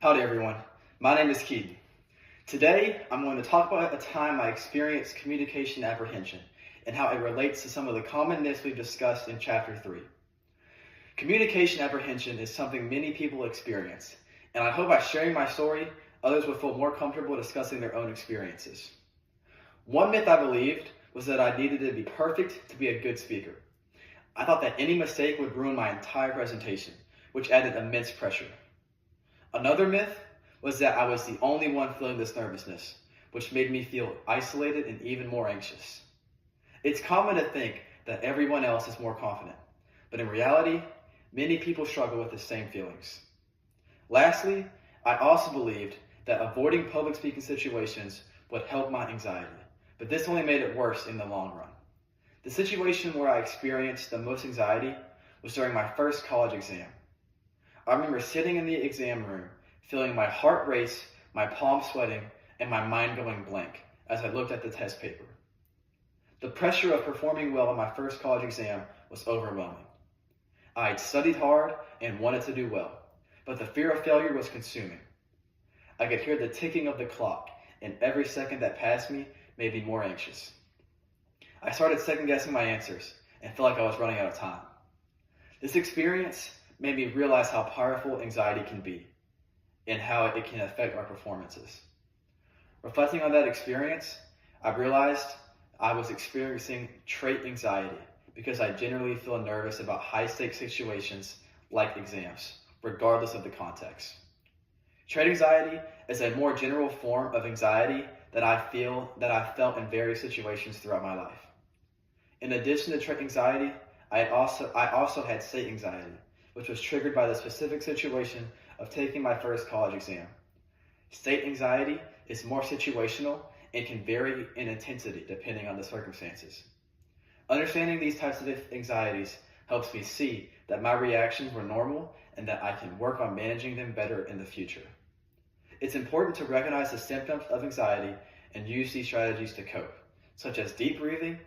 Howdy everyone, my name is Keaton. Today, I'm going to talk about a time I experienced communication apprehension and how it relates to some of the common myths we've discussed in Chapter 3. Communication apprehension is something many people experience, and I hope by sharing my story, others will feel more comfortable discussing their own experiences. One myth I believed was that I needed to be perfect to be a good speaker. I thought that any mistake would ruin my entire presentation, which added immense pressure. Another myth was that I was the only one feeling this nervousness, which made me feel isolated and even more anxious. It's common to think that everyone else is more confident, but in reality, many people struggle with the same feelings. Lastly, I also believed that avoiding public speaking situations would help my anxiety, but this only made it worse in the long run. The situation where I experienced the most anxiety was during my first college exam. I remember sitting in the exam room, feeling my heart race, my palms sweating, and my mind going blank as I looked at the test paper. The pressure of performing well in my first college exam was overwhelming. I had studied hard and wanted to do well, but the fear of failure was consuming. I could hear the ticking of the clock, and every second that passed me made me more anxious. I started second-guessing my answers and felt like I was running out of time. This experience made me realize how powerful anxiety can be and how it can affect our performances. Reflecting on that experience, I realized I was experiencing trait anxiety because I generally feel nervous about high-stakes situations like exams, regardless of the context. Trait anxiety is a more general form of anxiety that I felt in various situations throughout my life. In addition to trait anxiety, I also had state anxiety, which was triggered by the specific situation of taking my first college exam. State anxiety is more situational and can vary in intensity depending on the circumstances. Understanding these types of anxieties helps me see that my reactions were normal and that I can work on managing them better in the future. It's important to recognize the symptoms of anxiety and use these strategies to cope, such as deep breathing,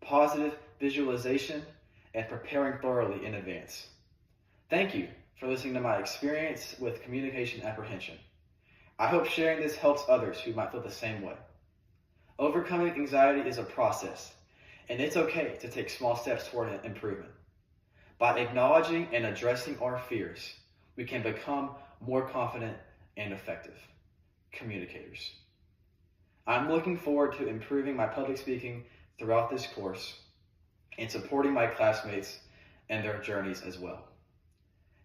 positive visualization, and preparing thoroughly in advance. Thank you for listening to my experience with communication apprehension. I hope sharing this helps others who might feel the same way. Overcoming anxiety is a process, and it's okay to take small steps toward improvement. By acknowledging and addressing our fears, we can become more confident and effective communicators. I'm looking forward to improving my public speaking throughout this course and supporting my classmates and their journeys as well.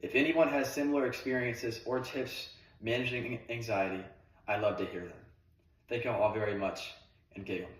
If anyone has similar experiences or tips managing anxiety, I'd love to hear them. Thank you all very much, and giggle.